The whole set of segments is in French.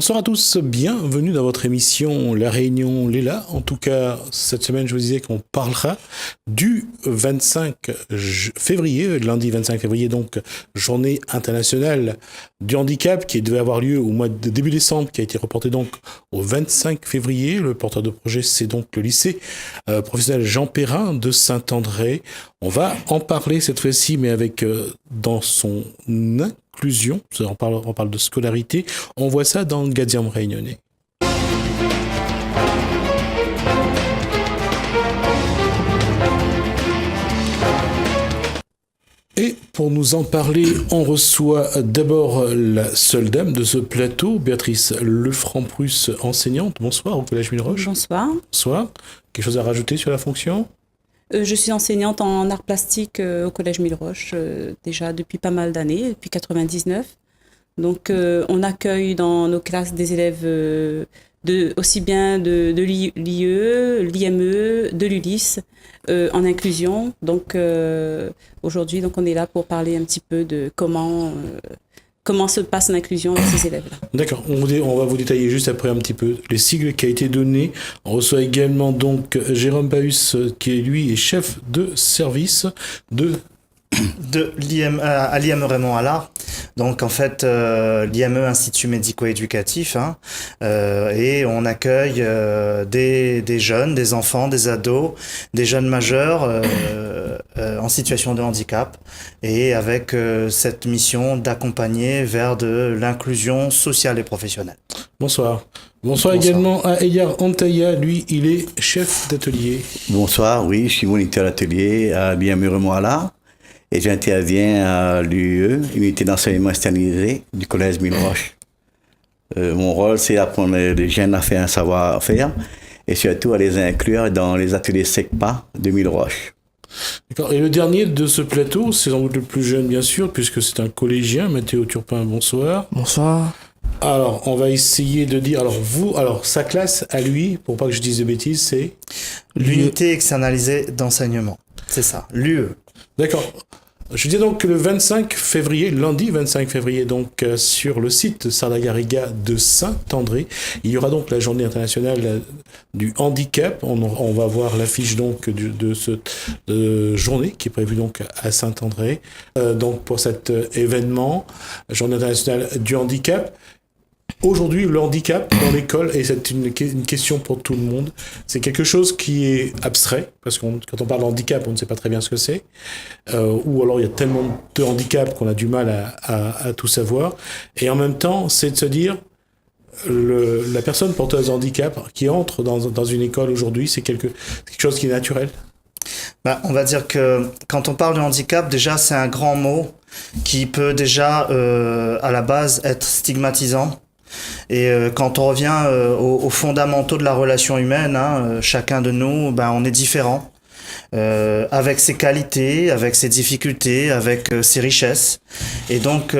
Bonsoir à tous, bienvenue dans votre émission La Réunion Léla. En tout cas, cette semaine, je vous disais qu'on parlera du 25 février, lundi 25 février, donc journée internationale du handicap qui devait avoir lieu au mois de début décembre, qui a été reportée donc au 25 février. Le porteur de projet, c'est donc le lycée professionnel Jean Perrin de Saint-André. On va en parler cette fois-ci, mais avec dans son inclusion, on parle de scolarité, on voit ça dans le Gadiam réunionnais. Et pour nous en parler, on reçoit d'abord la seule dame de ce plateau, Béatrice Lefranc-Prusse, enseignante. Bonsoir au Collège Milleroche. Bonsoir. Bonsoir. Quelque chose à rajouter sur la fonction ? Je suis enseignante en arts plastiques au Collège Milleroche déjà depuis pas mal d'années, depuis 99. Donc on accueille dans nos classes des élèves aussi bien de l'IE, l'IME, de l'ULIS en inclusion. Donc aujourd'hui on est là pour parler un petit peu de comment se passe l'inclusion avec ces élèves-là. D'accord, on va vous détailler juste après un petit peu les sigles qui a été donné. On reçoit également donc Jérôme Paus qui lui est chef de service de l'IME à l'IME Raymond Allard. Donc en fait l'IME Institut médico-éducatif et on accueille des jeunes, des enfants, des ados, des jeunes majeurs en situation de handicap et avec cette mission d'accompagner vers de l'inclusion sociale et professionnelle. Bonsoir. Bonsoir également à Eyar Antaya, lui il est chef d'atelier. Bonsoir, oui, je suis moniteur d'atelier à l'IME Raymond Allard. Et j'interviens à l'UE, unité d'enseignement externalisé du Collège Milleroche. Mon rôle, c'est d'apprendre les jeunes à faire un savoir-faire et surtout à les inclure dans les ateliers SECPA de Milleroche. D'accord. Et le dernier de ce plateau, c'est sans doute le plus jeune, bien sûr, puisque c'est un collégien. Mathéo Turpin, bonsoir. Bonsoir. Alors, on va essayer de dire... Alors, sa classe, à lui, pour pas que je dise de bêtises, c'est... L'unité externalisée d'enseignement. C'est ça, l'UE. D'accord. Je dis donc que le 25 février, lundi 25 février, donc sur le site Sardagariga de Saint-André, il y aura donc la journée internationale du handicap. On va voir l'affiche donc de cette journée qui est prévue donc à Saint-André. Donc pour cet événement, journée internationale du handicap. Aujourd'hui, le handicap dans l'école, et c'est une question pour tout le monde, c'est quelque chose qui est abstrait, parce que quand on parle de handicap, on ne sait pas très bien ce que c'est, ou alors il y a tellement de handicap qu'on a du mal à tout savoir, et en même temps, c'est de se dire, la personne porteuse de handicap qui entre dans une école aujourd'hui, c'est quelque chose qui est naturel. On va dire que quand on parle de handicap, déjà c'est un grand mot qui peut déjà à la base être stigmatisant. Et quand on revient aux fondamentaux de la relation humaine, chacun de nous, on est différent, avec ses qualités, avec ses difficultés, avec ses richesses. Et donc,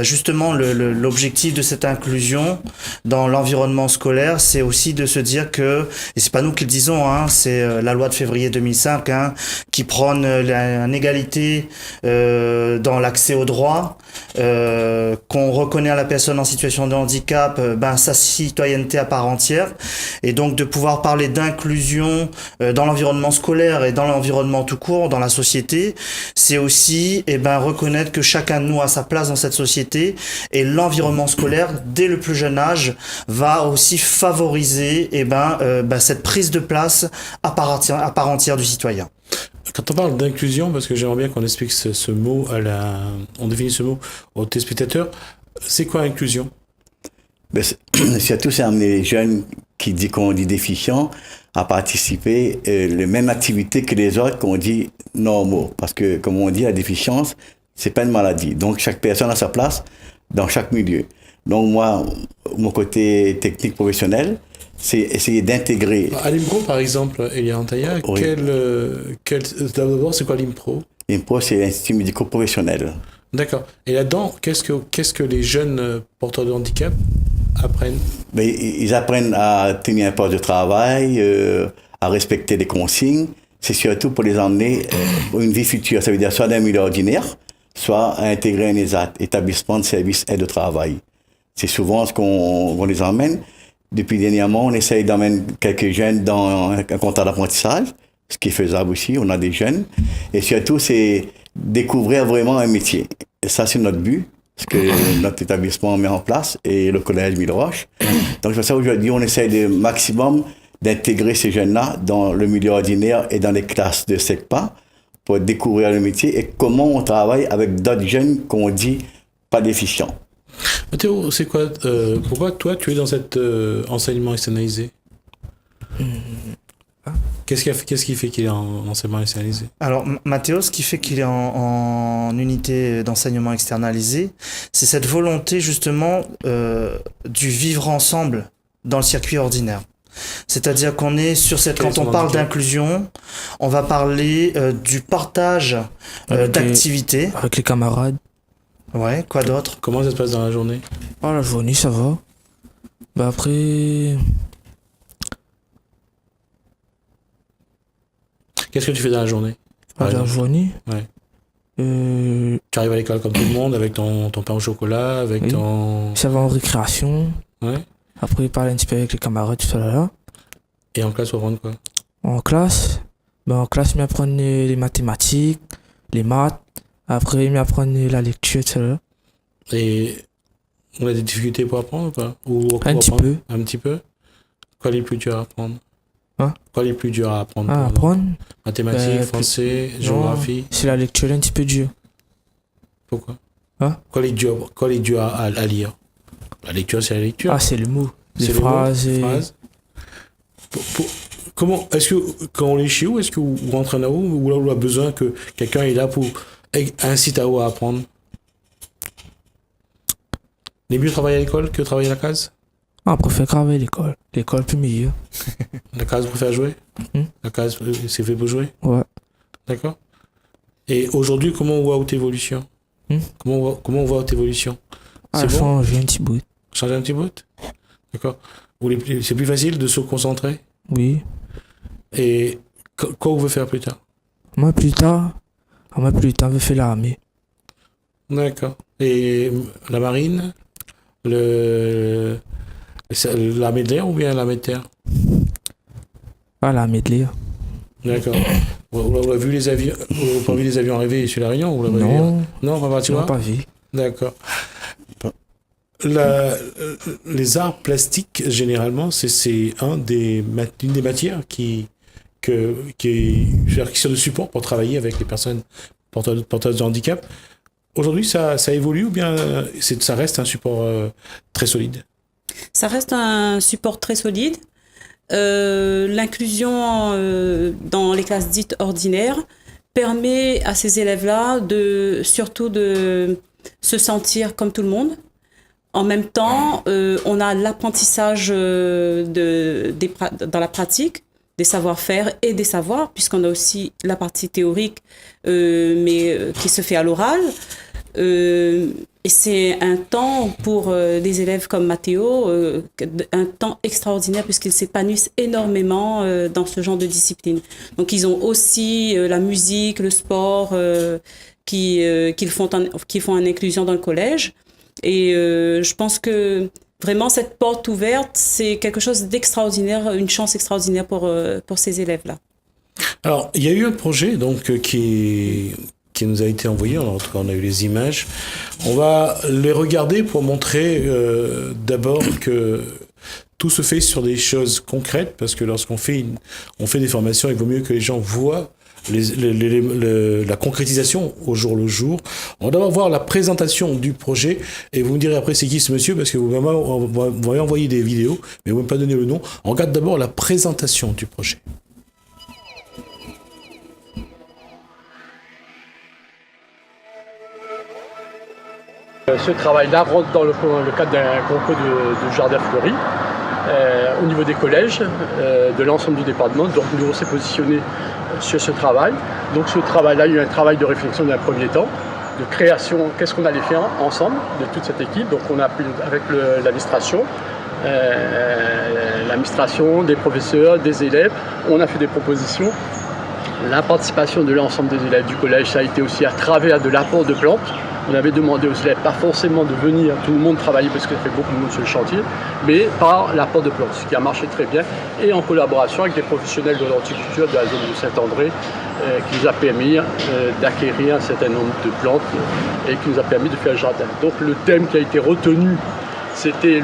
justement, l'objectif de cette inclusion dans l'environnement scolaire, c'est aussi de se dire que, et c'est pas nous qui le disons, c'est la loi de février 2005 qui prône une égalité dans l'accès aux droits, qu'on reconnaît à la personne en situation de handicap sa citoyenneté à part entière, et donc de pouvoir parler d'inclusion dans l'environnement scolaire et dans l'environnement tout court, dans la société, c'est aussi reconnaître que chacun de nous a sa place dans cette société, et l'environnement scolaire dès le plus jeune âge va aussi favoriser cette prise de place à part entière du citoyen. Quand on parle d'inclusion, parce que j'aimerais bien qu'on explique ce mot on définit ce mot aux téléspectateurs, c'est quoi inclusion ? Surtout, c'est amener les jeunes qu'on dit déficients à participer les mêmes activités que les autres qu'on dit normaux. Parce que, comme on dit, la déficience, c'est pas une maladie. Donc, chaque personne a sa place dans chaque milieu. Donc, moi, mon côté technique professionnel, c'est essayer d'intégrer... À l'IMPRO, par exemple, Eyar Antaya, oui. D'abord, c'est quoi l'IMPRO ? L'IMPRO, c'est l'Institut médico-professionnel. D'accord. Et là-dedans, qu'est-ce que les jeunes porteurs de handicap apprennent ? Ils apprennent à tenir un poste de travail, à respecter les consignes. C'est surtout pour les emmener pour une vie future. Ça veut dire soit dans un milieu ordinaire, soit à intégrer un ESAT, établissement de services aide au travail. C'est souvent ce qu'on les emmène. Depuis dernièrement, on essaye d'emmener quelques jeunes dans un contrat d'apprentissage, ce qui est faisable aussi, on a des jeunes. Et surtout, c'est découvrir vraiment un métier. Et ça, c'est notre but, ce que notre établissement met en place, et le collège Milleroche. Donc, c'est pour ça aujourd'hui, on essaye de maximum d'intégrer ces jeunes-là dans le milieu ordinaire et dans les classes de SECPA pour découvrir le métier et comment on travaille avec d'autres jeunes qu'on dit pas déficients. Mathéo, c'est quoi pourquoi toi tu es dans cet enseignement externalisé? Qu'est-ce qui fait qu'il est en enseignement externalisé? Alors, Mathéo, ce qui fait qu'il est en unité d'enseignement externalisé, c'est cette volonté justement du vivre ensemble dans le circuit ordinaire. C'est-à-dire qu'on est sur cette... Quand on parle d'inclusion, on va parler du partage d'activités. Avec les camarades. Ouais, quoi d'autre? Comment ça se passe dans la journée? Ah, la journée, ça va. Bah après... Qu'est-ce que tu fais dans la journée? La journée? Ouais. Tu arrives à l'école comme tout le monde, avec ton pain au chocolat, avec ton... Ça va en récréation. Ouais. Après, parler un petit peu avec les camarades, tout ça là. Et en classe, on va prendre quoi? En classe, je m'apprends les mathématiques, les maths. Après, je m'apprends la lecture, tout ça là. Et on a des difficultés pour apprendre ou pas? Un petit peu. Un petit peu? Quoi les plus durs à apprendre? Quoi les plus durs à apprendre? À apprendre? Mathématiques, français, géographie? C'est la lecture un petit peu dure. Pourquoi? Quoi les durs à lire? La lecture, c'est la lecture. Ah, c'est le mot. Les phrases. Comment, est-ce que quand on est chez vous, est-ce que vous rentrez là-haut ou là où on a besoin que quelqu'un est là pour inciter à apprendre? Il est mieux travailler à l'école que travailler à la case? On préfère travailler à l'école. L'école plus meilleure. La case préfère jouer? La case, c'est fait pour jouer? Ouais. D'accord. Et aujourd'hui, comment on voit votre évolution? Comment on voit votre évolution? C'est bon? Changer un petit bout. Changer un petit bout? D'accord. C'est plus facile de se concentrer? Oui. Et quoi vous voulez faire plus tard? Moi, plus tard, je veux faire l'armée. D'accord. Et la marine? L'armée de l'air ou bien l'armée de terre? Ah, l'armée de l'air. D'accord. Vous avez vu les avions? Vous n'avez pas vu les avions arriver sur la Réunion? Vous l'avez non. Vu? Non, pas vu. D'accord. Les arts plastiques, généralement, c'est une des matières qui sert de support pour travailler avec les personnes porteuses de handicap. Aujourd'hui, ça évolue ou bien ça reste un support très solide? Ça reste un support très solide. L'inclusion dans les classes dites ordinaires permet à ces élèves-là surtout de se sentir comme tout le monde. En même temps, on a l'apprentissage dans la pratique des savoir-faire et des savoirs, puisqu'on a aussi la partie théorique, mais qui se fait à l'oral. Et c'est un temps pour des élèves comme Mathéo, un temps extraordinaire puisqu'ils s'épanouissent énormément dans ce genre de discipline. Donc ils ont aussi la musique, le sport qu'ils font en inclusion dans le collège. Et je pense que vraiment cette porte ouverte, c'est quelque chose d'extraordinaire, une chance extraordinaire pour ces élèves-là. Alors, il y a eu un projet donc qui nous a été envoyé, en tout cas on a eu les images. On va les regarder pour montrer d'abord que tout se fait sur des choses concrètes, parce que lorsqu'on fait des formations, il vaut mieux que les gens voient la concrétisation au jour le jour. On va d'abord voir la présentation du projet et vous me direz après c'est qui ce monsieur, parce que vous m'avez envoyé des vidéos mais vous ne m'avez pas donné le nom. On regarde d'abord la présentation du projet. Ce travail-là rentre dans le cadre d'un concours de jardin fleuri au niveau des collèges de l'ensemble du département. Donc nous on s'est positionné sur ce travail. Donc ce travail-là, il y a eu un travail de réflexion d'un premier temps, de création, qu'est-ce qu'on allait faire ensemble de toute cette équipe. Donc on a pu, avec l'administration, des professeurs, des élèves, on a fait des propositions. La participation de l'ensemble des élèves du collège, ça a été aussi à travers de l'apport de plantes. on avait demandé aux élèves, pas forcément de venir, tout le monde travailler parce qu'il y avait beaucoup de monde sur le chantier, mais par l'apport de plantes, ce qui a marché très bien, et en collaboration avec des professionnels de l'horticulture de la zone de Saint-André, qui nous a permis d'acquérir un certain nombre de plantes et qui nous a permis de faire le jardin. Donc le thème qui a été retenu, c'était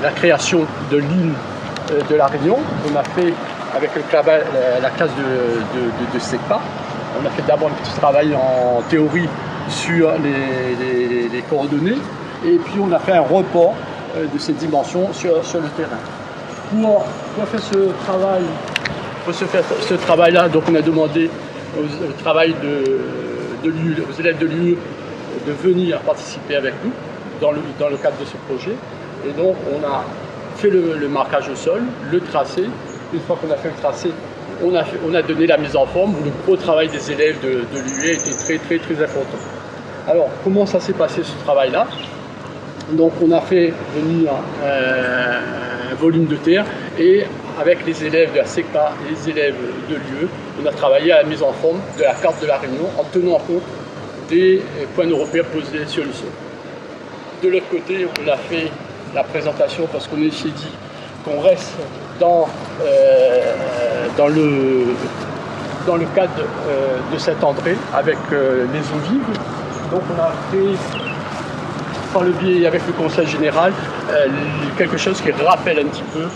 la création de l'île de la Réunion. On a fait avec la classe de SECPA. On a fait d'abord un petit travail en théorie sur les coordonnées et puis on a fait un report de ces dimensions sur le terrain. Pour faire ce travail-là, donc on a demandé aux élèves de l'UE de venir participer avec nous dans le cadre de ce projet. Et donc on a fait le marquage au sol, le tracé. Une fois qu'on a fait le tracé, on a donné la mise en forme. Le gros travail des élèves de l'UE était très très très important. Alors comment ça s'est passé ce travail-là? Donc on a fait venir un volume de terre et avec les élèves de la SECPA et les élèves de l'UE, on a travaillé à la mise en forme de la carte de la Réunion en tenant compte des points européens posés sur le sol. De l'autre côté, on a fait la présentation parce qu'on s'est dit qu'on reste dans le cadre de Saint-André avec les eaux vives. Donc on a fait, par le biais avec le conseil général, quelque chose qui rappelle un petit peu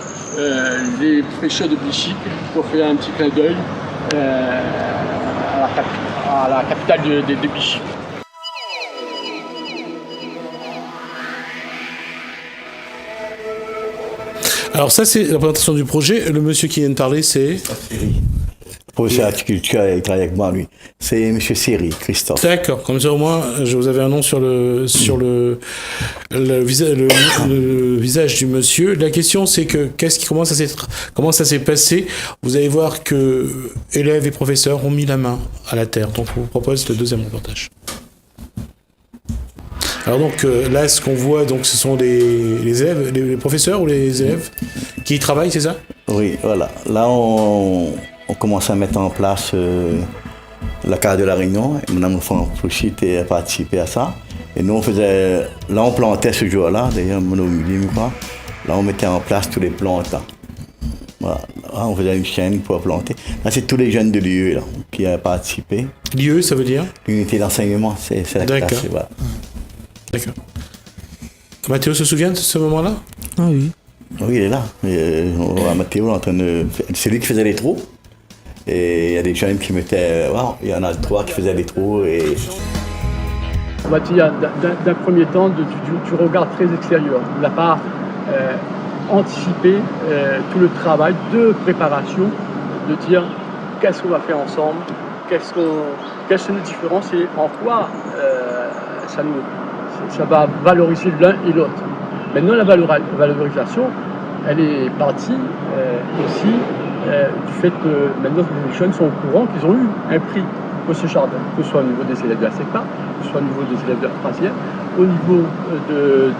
les pêcheurs de Bichic pour faire un petit clin d'œil à la capitale de Bichic. Alors ça, c'est la présentation du projet. Le monsieur qui vient de parler, c'est... Professeur d'horticulture, il travaille avec moi, lui. C'est M. Seri, Christophe. D'accord. Comme ça, au moins, je vous avais un nom sur le visage du monsieur. La question, c'est que comment ça s'est passé? Vous allez voir que élèves et professeurs ont mis la main à la terre. Donc, je vous propose le deuxième reportage. Alors donc là, ce qu'on voit, donc, ce sont les élèves, les professeurs ou les élèves qui travaillent, c'est ça? Oui, voilà. Là, on commence à mettre en place la carte de la Réunion. Et Mme Fouchit a participé à ça. Et nous, on plantait ce jour-là, d'ailleurs, là, on mettait en place tous les plantes. Là. Voilà. Là, on faisait une chaîne pour planter. Là, c'est tous les jeunes de l'UE qui ont participé. L'UE, ça veut dire? L'unité d'enseignement, c'est la classe. Voilà. D'accord. Mathéo se souvient de ce moment-là? Ah oui. Oui, il est là. Mathéo, c'est lui qui faisait les trous. Et il y a des jeunes qui mettaient... il y en a 3 qui faisaient les trous. Et... On va dire d'un premier temps du regard très extérieur. On n'a pas anticipé tout le travail de préparation, de dire qu'est-ce qu'on va faire ensemble, quelles sont nos différences et en quoi ça va valoriser l'un et l'autre. Maintenant, la valorisation, elle est partie aussi du fait que maintenant les jeunes sont au courant qu'ils ont eu un prix pour ce jardin, que ce soit au niveau des élèves de la SECPA, que ce soit au niveau des élèves de la troisième, au niveau de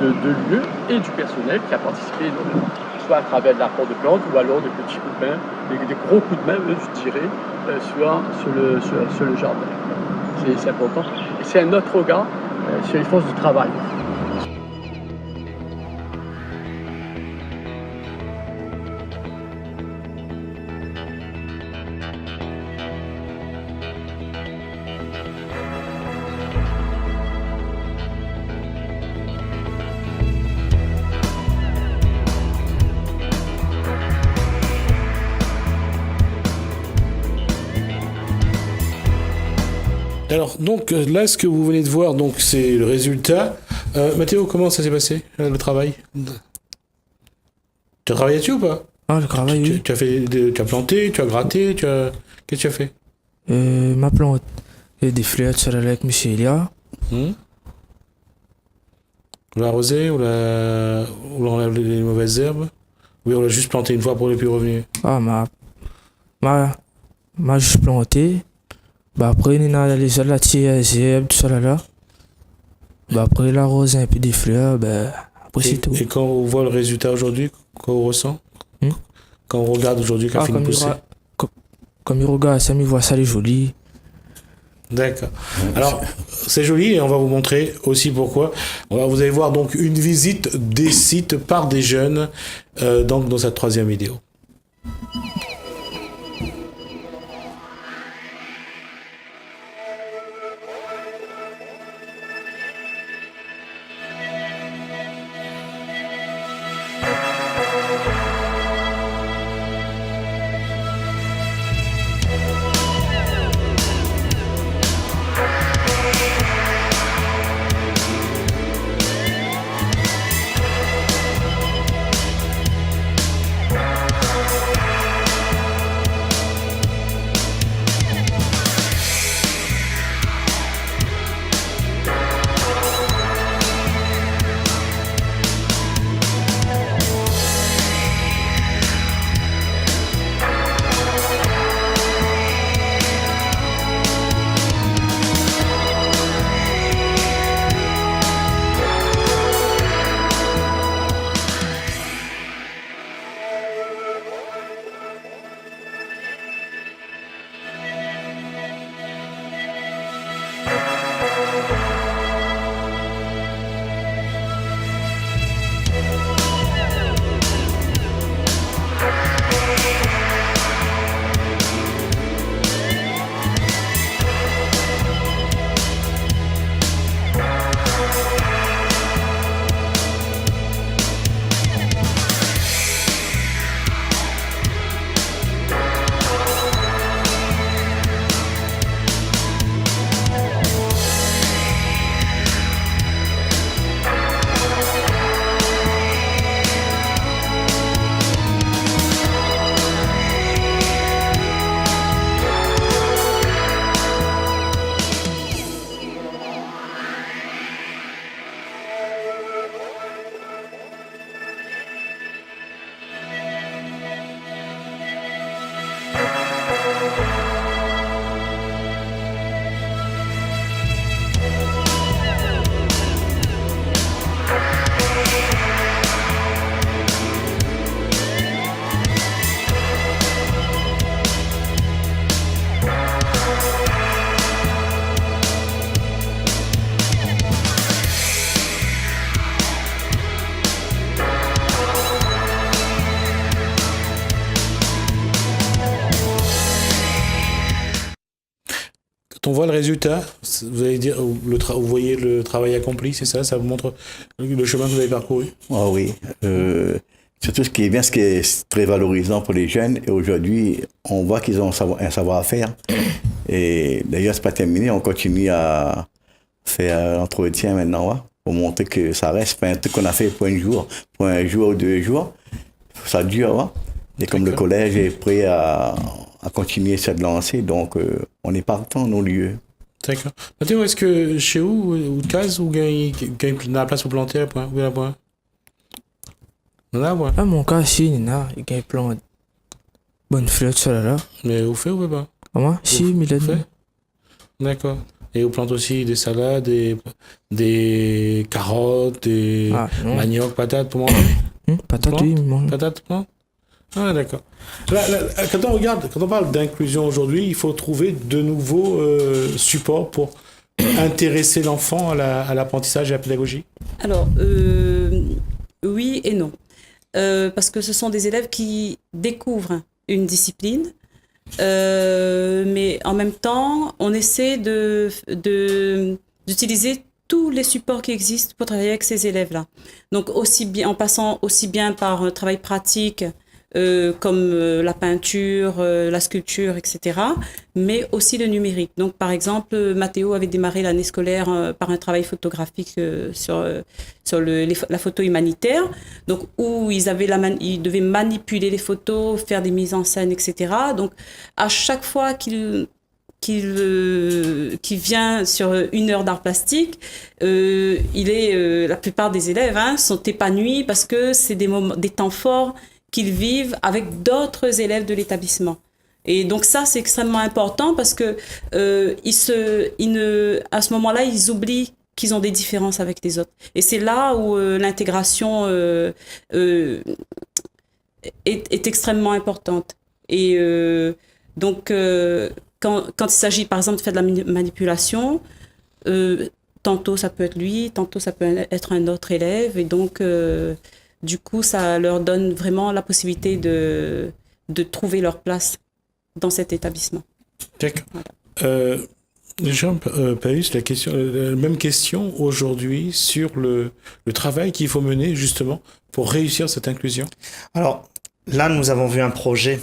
l'UE et du personnel qui a participé énormément, soit à travers de l'apport de plantes ou alors des petits coups de main, des gros coups de main, je dirais, sur le jardin. C'est important. Et c'est un autre regard sur les forces de travail. Alors, donc, là, ce que vous venez de voir, donc, c'est le résultat. Mathéo, comment ça s'est passé, le travail? Tu as travaillé dessus ou pas? Ah, le travail, oui. Tu as planté, tu as gratté, qu'est-ce que tu as fait? Ma plante, des fleurs sur la avec M. Elia. On l'a arrosé ou on enlève les mauvaises herbes? Oui, on l'a juste planté une fois pour les plus revenus. Ah, m'a juste planté. Après, il y a les alatiers, herbes, tout ça là. Après, il arrose un peu des fleurs, après c'est tout. Et quand on voit le résultat aujourd'hui, quand on ressent? Quand on regarde aujourd'hui, quand il finit de pousser? Comme il regarde ça, il voit ça, les joli. D'accord. Alors, c'est joli et on va vous montrer aussi pourquoi. Vous allez voir donc une visite des sites par des jeunes donc dans cette troisième vidéo. Quand on voit le résultat, vous allez dire, vous voyez le travail accompli, c'est ça? Ça vous montre le chemin que vous avez parcouru? Ah oui. Surtout ce qui est bien, ce qui est très valorisant pour les jeunes. Et aujourd'hui, on voit qu'ils ont un savoir-faire. Et d'ailleurs, c'est pas terminé. On continue à faire l'entretien maintenant, ouais, pour montrer que ça reste pas un truc qu'on a fait pour un jour ou 2 jours. Ça dure, ouais. Et comme le collège est prêt à continuer cette lancée, donc on est partant nos lieux. D'accord. Mathéo, est-ce que chez vous, ou de case, ou gagne la place pour planter, où est la point? On a, ouais. Ah, mon cas, si, il y a un plan de bonne flotte, ça là. Mais vous faites ou pas? Comment? Si, Milan. D'accord. Et vous plantez aussi des salades, des carottes, des manioc, patates pour manger? Patates, oui, patates, non? Ah, d'accord. Là, quand on parle d'inclusion aujourd'hui, il faut trouver de nouveaux supports pour intéresser l'enfant à l'apprentissage et à la pédagogie. Alors, oui et non. Parce que ce sont des élèves qui découvrent une discipline, mais en même temps, on essaie d'utiliser tous les supports qui existent pour travailler avec ces élèves-là. Donc, en passant aussi bien par un travail pratique, comme la peinture, la sculpture, etc., mais aussi le numérique. Donc, par exemple, Mathéo avait démarré l'année scolaire par un travail photographique sur la photo humanitaire, donc où ils devaient manipuler les photos, faire des mises en scène, etc. Donc, à chaque fois qu'il vient sur 1 heure d'art plastique, la plupart des élèves sont épanouis parce que c'est des temps forts qu'ils vivent avec d'autres élèves de l'établissement. Et donc ça, c'est extrêmement important parce que à ce moment-là, ils oublient qu'ils ont des différences avec les autres. Et c'est là où l'intégration est extrêmement importante. Et donc, quand il s'agit, par exemple, de faire de la manipulation, tantôt ça peut être lui, tantôt ça peut être un autre élève. Et donc, du coup, ça leur donne vraiment la possibilité de trouver leur place dans cet établissement. D'accord. Voilà. Jean Paus, la même question aujourd'hui sur le travail qu'il faut mener justement pour réussir cette inclusion. Alors là, nous avons vu un projet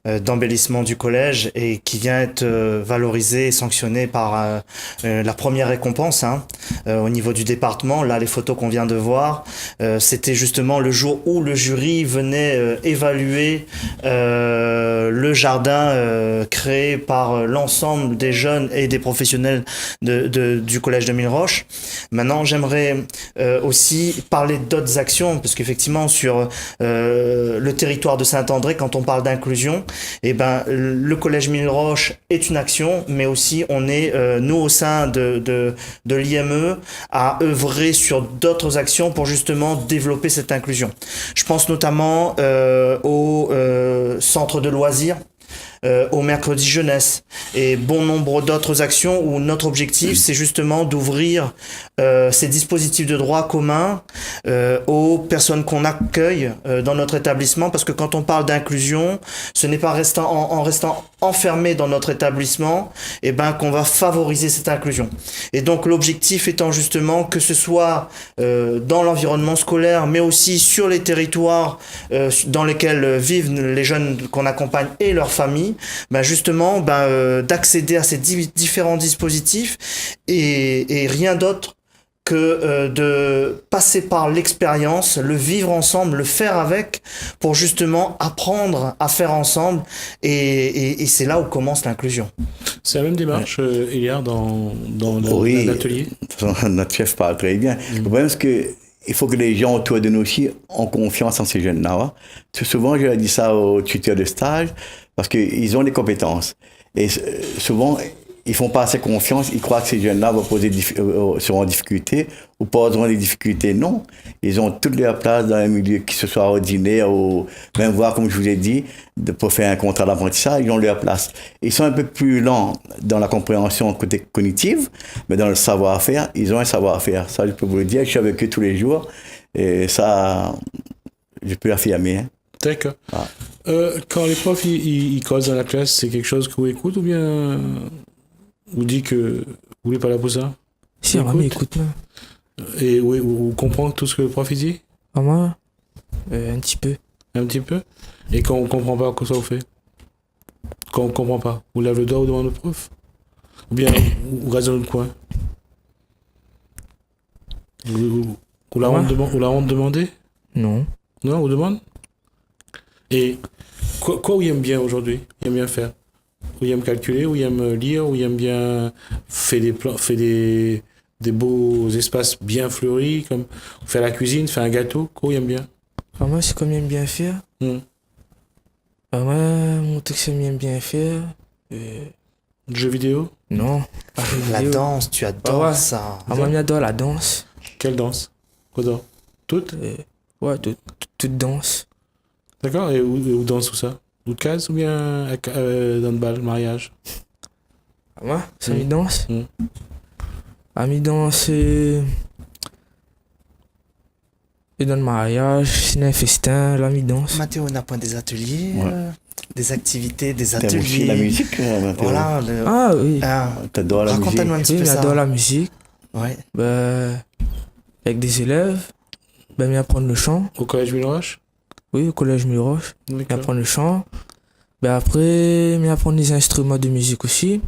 d'embellissement du collège et qui vient être valorisé et sanctionné par la première récompense au niveau du département. Là, les photos qu'on vient de voir, c'était justement le jour où le jury venait évaluer le jardin créé par l'ensemble des jeunes et des professionnels du collège de Milleroche. Maintenant, j'aimerais aussi parler d'autres actions, parce qu'effectivement, sur le territoire de Saint-André, quand on parle d'inclusion, eh ben, le collège Milleroche est une action, mais aussi on est, nous au sein de l'IME, à œuvrer sur d'autres actions pour justement développer cette inclusion. Je pense notamment au centre de loisirs, au mercredi jeunesse et bon nombre d'autres actions où notre objectif c'est justement d'ouvrir ces dispositifs de droit commun aux personnes qu'on accueille dans notre établissement, parce que quand on parle d'inclusion, ce n'est pas en restant enfermé dans notre établissement qu'on va favoriser cette inclusion. Et donc l'objectif étant justement que ce soit dans l'environnement scolaire, mais aussi sur les territoires dans lesquels vivent les jeunes qu'on accompagne et leurs familles, justement d'accéder à ces différents dispositifs et rien d'autre que de passer par l'expérience, le vivre ensemble, le faire avec, pour justement apprendre à faire ensemble, et c'est là où commence l'inclusion. C'est la même démarche, Eliar, dans l'atelier. Notre chef parle très bien. Le problème, c'est que il faut que les gens autour de nous aussi ont confiance en ces jeunes-là. Souvent, je dis ça aux tuteurs de stage, parce qu'ils ont des compétences. Et souvent, ils font pas assez confiance, ils croient que ces jeunes-là seront en difficulté ou poseront des difficultés. Non, ils ont toute leur place dans un milieu qui ce soit ordinaire ou même voir, comme je vous ai dit, pour faire un contrat d'apprentissage, ils ont leur place. Ils sont un peu plus lents dans la compréhension côté cognitive, mais dans le savoir-faire, ils ont un savoir-faire. Ça, je peux vous le dire, je suis avec eux tous les jours et ça, je peux l'affirmer. D'accord. Ah. Quand les profs ils causent dans la classe, c'est quelque chose que vous écoutez ou bien vous dites que vous voulez pas la pour ça? Si, maman écoute. Et vous comprenez tout ce que le prof il dit? Maman, un petit peu. Un petit peu? Et quand on comprend pas, qu'est-ce que vous faites? Quand on comprend pas, vous lèvez le doigt devant le prof? Ou bien vous restez dans le coin? Vous la honte demander? Non. Non, vous demande? Et quoi vous aime bien aujourd'hui? Il aime bien faire? Ou il aime calculer, ou il aime lire, ou il aime bien faire des beaux espaces bien fleuris, comme faire la cuisine, faire un gâteau? Quoi il aime bien? Moi, c'est comme il aime bien faire. Moi, mon truc, c'est qu'il aime bien faire. Jeux vidéo? Non. La danse, tu adores ça. Moi, j'adore la danse. Quelle danse? Quoi d'autre? Toute? Ouais, toute danse. D'accord, et où danse tout ça? Où de case ou bien dans le bal, mariage? Moi, ça me danse. Mi danse et dans le mariage, c'est un festin, là, mi danse. Mathéo, on a point des ateliers, des activités, des T'aimes ateliers. aussi la musique, Mathéo? Voilà. Ah oui. T'adores la musique? Raconte-nous un petit peu ça. J'adore la musique. Ouais. Avec des élèves, m'y apprendre le chant. Au collège Milleroche? Oui, au collège Milleroche. M'y apprendre le chant. Après, m'y apprendre les instruments de musique aussi.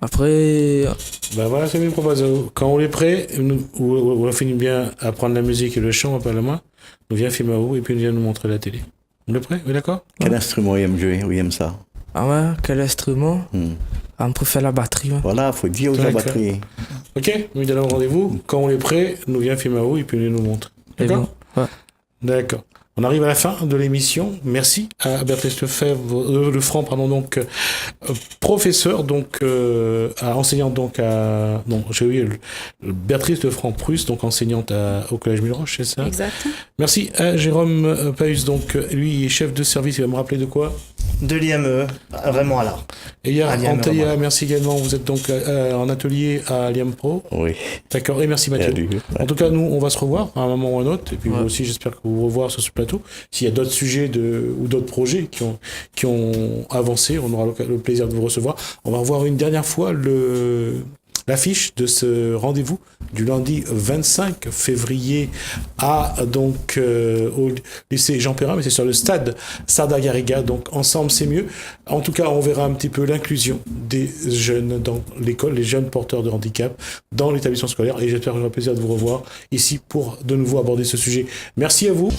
Après... voilà, c'est mes propositions. Quand on est prêt, on finit bien à apprendre la musique et le chant, appelle-moi. Nous viens filmer à vous et puis nous viens nous montrer la télé. On est prêt? Oui, d'accord? Quel instrument il aime jouer? Oui, il aime ça. Ah ouais, quel instrument? On préfère la batterie. Ouais. Voilà, faut dire aux la batterie. Ok, nous donnons rendez-vous. Quand on est prêt, nous viens filmer à vous et puis nous montre. D'accord? Bon. Ouais. D'accord. On arrive à la fin de l'émission. Merci à Béatrice Lefranc, donc professeur, donc enseignante donc à j'ai eu Béatrice Lefranc-Prusse, donc enseignante au collège Milleroche, c'est ça? Exact. Merci à Jérôme Paus, donc lui est chef de service. Il va me rappeler de quoi? de l'IME, vraiment à l'art. Et il y a À l'IME, Antalya, vraiment. merci également. Vous êtes donc en atelier à Liam Pro. Oui. D'accord, et merci Mathieu. Salut. En tout cas, nous, on va se revoir à un moment ou à un autre. Et puis Ouais. vous aussi, j'espère que vous revoir sur ce plateau. S'il y a d'autres sujets ou d'autres projets qui ont avancé, on aura le plaisir de vous recevoir. On va revoir une dernière fois l'affiche de ce rendez-vous du lundi 25 février au lycée Jean Perrin, mais c'est sur le stade Sada Garriga. Donc ensemble c'est mieux. En tout cas, on verra un petit peu l'inclusion des jeunes dans l'école, les jeunes porteurs de handicap dans l'établissement scolaire. Et j'espère que j'aurai le plaisir de vous revoir ici pour de nouveau aborder ce sujet. Merci à vous.